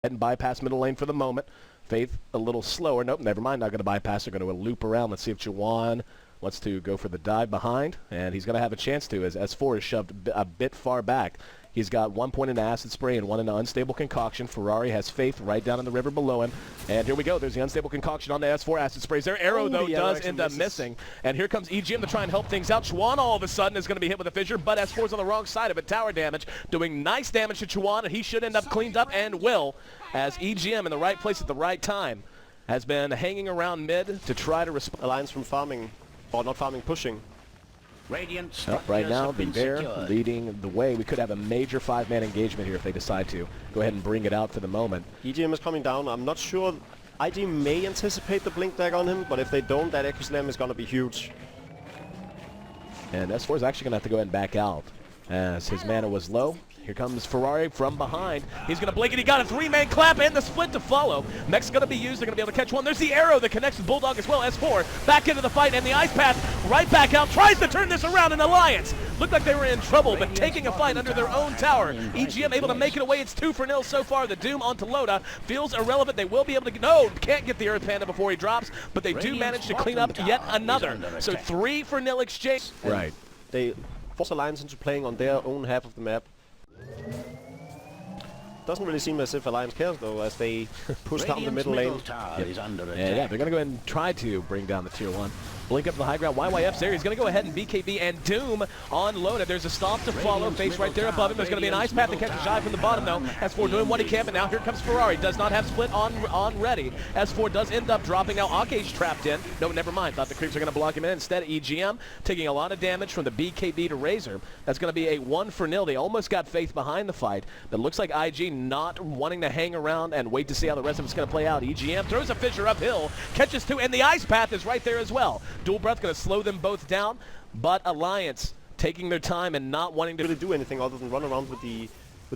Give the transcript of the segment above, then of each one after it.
And bypass middle lane for the moment. Faith a little slower. Nope, never mind. Not going to bypass. They're going to loop around. Let's see if Juwan wants to go for the dive behind. And he's going to have a chance to as S4 is shoved a bit far back. He's got 1 point into acid spray and 1 into unstable concoction. Ferrari has Faith right down in the river below him. And here we go. There's the unstable concoction on the S4 acid sprays. Their arrow, though, does end up missing. And here comes EGM to try and help things out. Chuan all of a sudden is going to be hit with a fissure, but S4's on the wrong side of it. Tower damage, doing nice damage to Chuan, and he should end up cleaned up and will, as EGM in the right place at the right time has been hanging around mid to try to respond. Alliance from farming, or not farming, pushing. Right now, Vincere leading the way. We could have a major 5-man engagement here if they decide to go ahead and bring it out for the moment. EGM is coming down. I'm not sure. IG may anticipate the blink dagger on him, but if they don't, that Echo Slam is going to be huge. And S4 is actually going to have to go ahead and back out as his mana was low. Here comes Ferrari from behind. He's going to blink it. He got a 3-man clap and the split to follow. Mech's going to be used. They're going to be able to catch one. There's the arrow that connects with Bulldog as well. S4 back into the fight, and the ice path right back out. Tries to turn this around in Alliance. Looked like they were in trouble, but taking a fight under their own tower. EGM able to make it away. It's 2-0 so far. The Doom onto Loda. Feels irrelevant. They will be able to... No, can't get the Earth Panda before he drops, but they do manage to clean up yet another. So 3-0 exchange. Right. They force Alliance into playing on their own half of the map. Doesn't really seem as if Alliance cares, though, as they push down the middle lane. Yeah, they're going to go ahead and try to bring down the tier 1. Blink up to the high ground. YYF's there. He's going to go ahead and BKB and Doom on Loda. There's a stomp to follow. Face right there above him. There's going to be an ice path to catch a Shy from the bottom, though. S4 doing what he can, but now here comes Ferrari. Does not have split on ready. S4 does end up dropping. Now Ake's trapped in. No, never mind. Thought the creeps are going to block him in. Instead, EGM taking a lot of damage from the BKB to Razor. That's going to be a 1-0. They almost got Faith behind the fight, but it looks like IG not wanting to hang around and wait to see how the rest of it's going to play out. EGM throws a fissure uphill, catches 2, and the ice path is right there as well. Dual breath going to slow them both down, but Alliance taking their time and not wanting to really do anything other than run around with the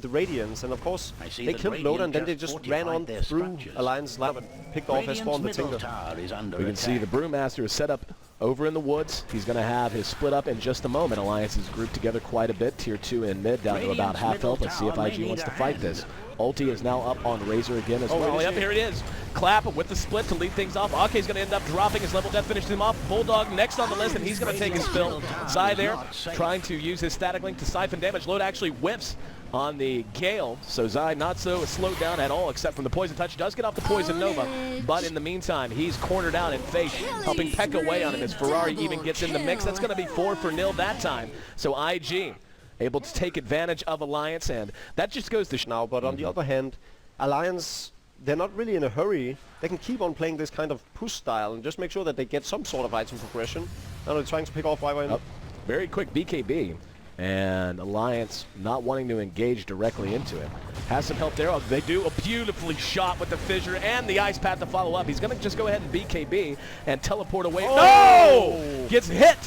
Radiance, and of course they killed Loda and then they just ran on through Alliance lab and picked off S4 on the Tinker. We can see the Brewmaster is set up over in the woods. He's going to have his split up in just a moment. Alliance is grouped together quite a bit. Tier 2 in mid down to about half health. Let's see if IG wants to fight this. Ulti is now up on Razor again as well. Yep, here it is. Clap with the split to lead things off. Ake's going to end up dropping his level death, finishes him off. Bulldog next on the list, and he's going to take his spill. Zai there, trying to use his static link to siphon damage. Load actually whiffs on the Gale, so Zai not so slowed down at all except from the Poison Touch. Does get off the Poison Nova, but in the meantime, he's cornered out in Faith, helping peck away on him as Ferrari even gets in the mix. That's going to be 4-0 that time. So IG able to take advantage of Alliance, and that just goes to now. But on the other hand, Alliance, they're not really in a hurry. They can keep on playing this kind of push style and just make sure that they get some sort of item progression. Now they're trying to pick off YY. Very quick BKB, and Alliance not wanting to engage directly into it. Has some help there. They do a beautifully shot with the fissure and the ice path to follow up. He's going to just go ahead and BKB and teleport away. No! Gets hit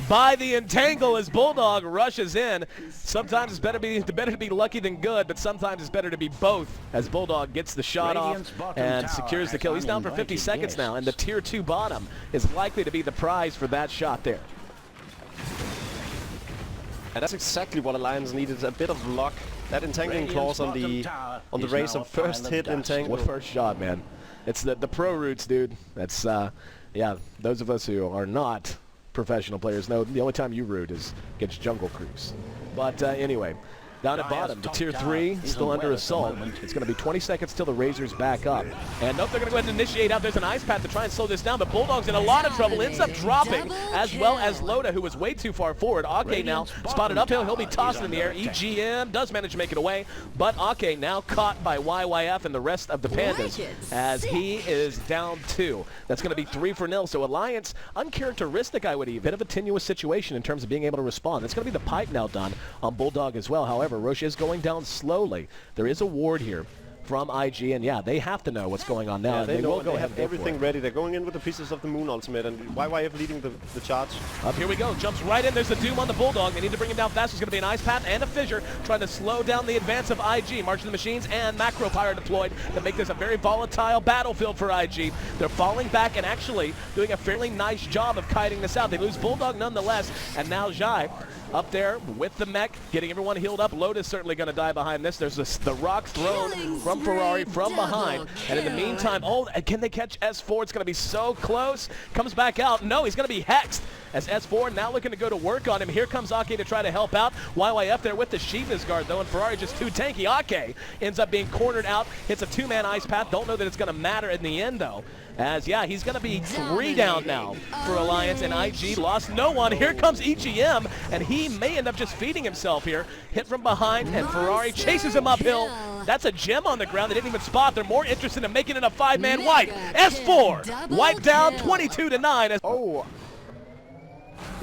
by the entangle as Bulldog rushes in. Sometimes it's better to be lucky than good, but sometimes it's better to be both as Bulldog gets the shot off and secures the kill. He's down for 50 seconds now, and the tier 2 bottom is likely to be the prize for that shot there. And that's exactly what Alliance needed, a bit of luck. That entangling clause on the Razor, first hit entangle. What first shot, man. It's the pro roots, dude. That's, yeah, those of us who are not professional players know the only time you root is against jungle creeps. But anyway, down at bottom, the tier 3 still under assault. It's going to be 20 seconds till the Razors back up. And nope, they're going to go ahead and initiate out. There's an ice path to try and slow this down, but Bulldog's in a lot of trouble, ends up dropping, as well as Loda, who was way too far forward. Ake now spotted uphill. He'll be tossed in the air. EGM does manage to make it away, but Ake now caught by YYF and the rest of the Pandas as he is down 2. That's going to be 3-0. So Alliance, uncharacteristic, I would even. Bit of a tenuous situation in terms of being able to respond. It's going to be the pipe now done on Bulldog as well. However, Roche is going down slowly. There is a ward here from IG, and yeah, they have to know what's going on now. Yeah, they will go ahead and everything ready. They're going in with the pieces of the Moon ultimate, and YYF leading the charge. Up here we go. Jumps right in. There's the Doom on the Bulldog. They need to bring him down fast. There's going to be an ice path and a fissure trying to slow down the advance of IG. March of the Machines and Macro Pyre deployed to make this a very volatile battlefield for IG. They're falling back and actually doing a fairly nice job of kiting this out. They lose Bulldog nonetheless, and now Zai up there with the mech, getting everyone healed up. Lotus certainly going to die behind this. There's the rock thrown from Ferrari from behind. And in the meantime, oh, can they catch S4? It's going to be so close. Comes back out. No, he's going to be hexed. As S4 now looking to go to work on him. Here comes Ake to try to help out. YYF there with the Shiva's guard though, and Ferrari just too tanky. Ake ends up being cornered out, hits a two-man ice path. Don't know that it's going to matter in the end though. As, yeah, he's going to be 3 down now for Alliance, and IG lost no one. Here comes EGM, and he may end up just feeding himself here. Hit from behind, and Ferrari chases him uphill. That's a gem on the ground. They didn't even spot. They're more interested in making it a 5-man wipe. S4 wiped down 22-9. Oh.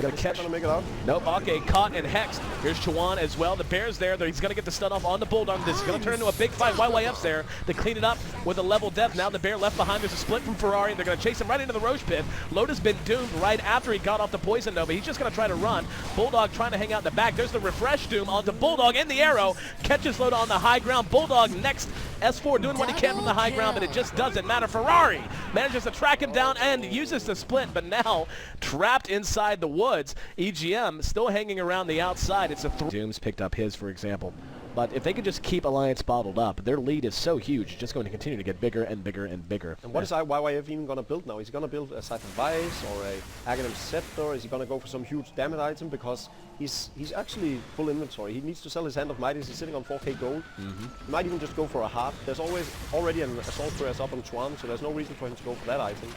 Gonna catch. Gonna make it out. Nope. Ake caught and hexed. Here's Chuan as well. The Bear's there. He's gonna get the stun off on the Bulldog. This is gonna turn into a big fight. YYF's there to clean it up with a level death. Now the Bear left behind. There's a split from Ferrari. They're gonna chase him right into the Roche pit. Lotus been doomed right after he got off the Poison Nova. He's just gonna try to run. Bulldog trying to hang out in the back. There's the refresh doom onto Bulldog in the arrow. Catches Loda on the high ground. Bulldog next. S4 doing what he can from the high ground, but it just doesn't matter. Ferrari manages to track him down and uses the split, but now trapped inside the woods. EGM still hanging around the outside. It's a Dooms picked up his, for example. But if they could just keep Alliance bottled up, their lead is so huge, it's just going to continue to get bigger and bigger and bigger. And what is YYF even going to build now? Is he going to build a Siphon Vice or a Aghanim Scepter? Is he going to go for some huge damage item? Because he's actually full inventory. He needs to sell his Hand of Mighty. He's sitting on 4k gold. He might even just go for a heart. There's already an Assault Press up on Chuan, so there's no reason for him to go for that item.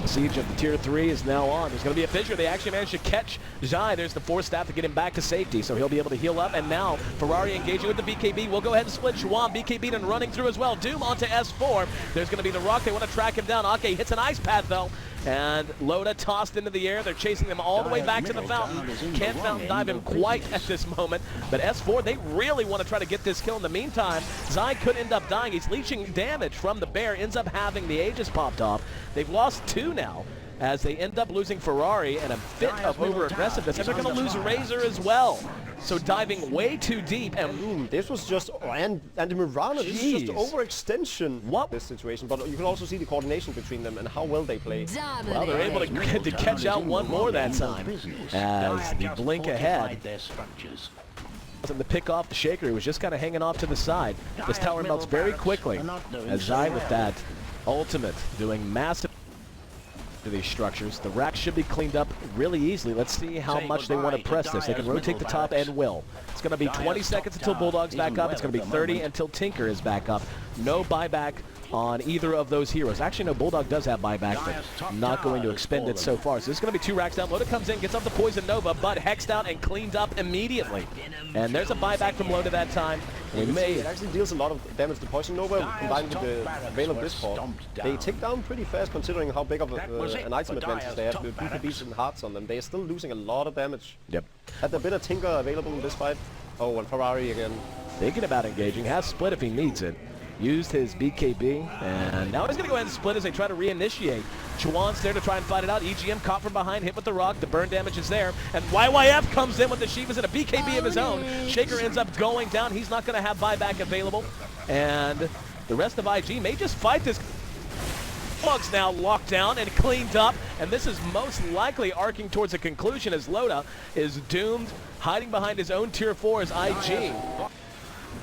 The siege of the tier 3 is now on. There's going to be a fissure. They actually managed to catch Zhai. There's the Force Staff to get him back to safety, so he'll be able to heal up. And now Ferrari engaging with the BKB. We'll go ahead and split Chuan. BKB and running through as well. Doom onto S4. There's going to be the rock. They want to track him down. Ake hits an ice path though. And Loda tossed into the air. They're chasing them all the way back to the fountain. Can't fountain dive him quite at this moment. But S4, they really want to try to get this kill. In the meantime, Zai could end up dying. He's leeching damage from the Bear. Ends up having the Aegis popped off. They've lost 2 now, as they end up losing Ferrari and a bit of over-aggressiveness. And they're going to lose Razor as well. So diving way too deep, and this was just and Mirana, this is just overextension. What this situation? But you can also see the coordination between them and how well they play. Well, they're able to catch out one more that time as the blink ahead. And the pick off the Shaker, he was just kind of hanging off to the side. This tower melts very quickly as Zai with that ultimate doing massive to these structures. The rack should be cleaned up really easily. Let's see how much they want to press this. They can rotate the top and will. It's going to be 20 seconds until Bulldog's back up. It's going to be 30 until Tinker is back up. No buyback on either of those heroes. Actually, no, Bulldog does have buyback, but not going to expend it so far. So this is going to be 2 racks down. Loda comes in, gets up the Poison Nova, but hexed out and cleaned up immediately. And there's a buyback from Loda that time. It actually deals a lot of damage to Poison Nova combined with the Veil of Discord. They take down pretty fast considering how big of an item advantage they have with BKBs and hearts on them. They are still losing a lot of damage. Yep. Had there been a Tinker available in this fight? Oh, and Ferrari again. Thinking about engaging, has split if he needs it. Used his BKB, and now he's going to go ahead and split as they try to reinitiate. Chuan's there to try and fight it out. EGM caught from behind, hit with the rock. The burn damage is there. And YYF comes in with the Shivas and a BKB of his own. Shaker ends up going down. He's not going to have buyback available. And the rest of IG may just fight this. Bug's now locked down and cleaned up. And this is most likely arcing towards a conclusion as Loda is doomed, hiding behind his own tier 4 as IG.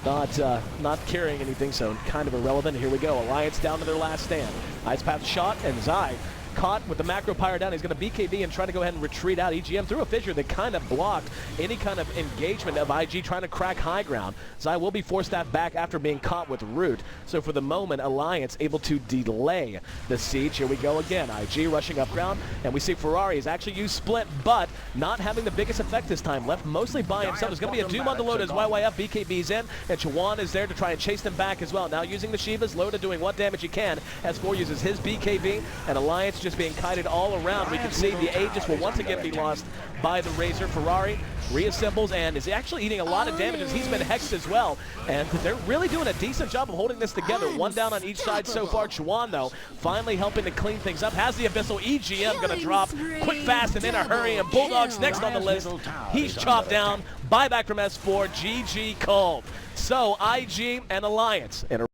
Not carrying anything, so kind of irrelevant. Here we go. Alliance down to their last stand. Ice Path shot, and Zai caught with the macro pyre down. He's going to BKB and try to go ahead and retreat out. EGM through a fissure that kind of blocked any kind of engagement of IG trying to crack high ground. Zai will be forced that back after being caught with Root. So for the moment, Alliance able to delay the siege. Here we go again. IG rushing up ground, and we see Ferrari has actually used split, but not having the biggest effect this time. Left mostly by himself. There's going to be a Doom on the Loda as YYF BKB's in, and Chuan is there to try and chase them back as well. Now using the Shivas, Loda doing what damage he can. S4 uses his BKB, and Alliance just being kited all around. We can see the Aegis will once again be lost by the Razor. Ferrari reassembles and is actually eating a lot of damage as he's been hexed as well. And they're really doing a decent job of holding this together. 1 down on each side so far. Chuan, though, finally helping to clean things up. Has the Abyssal. EGM going to drop quick, fast, and in a hurry. And Bulldog's next on the list. He's chopped down. Buyback from S4. GG called. So IG and Alliance.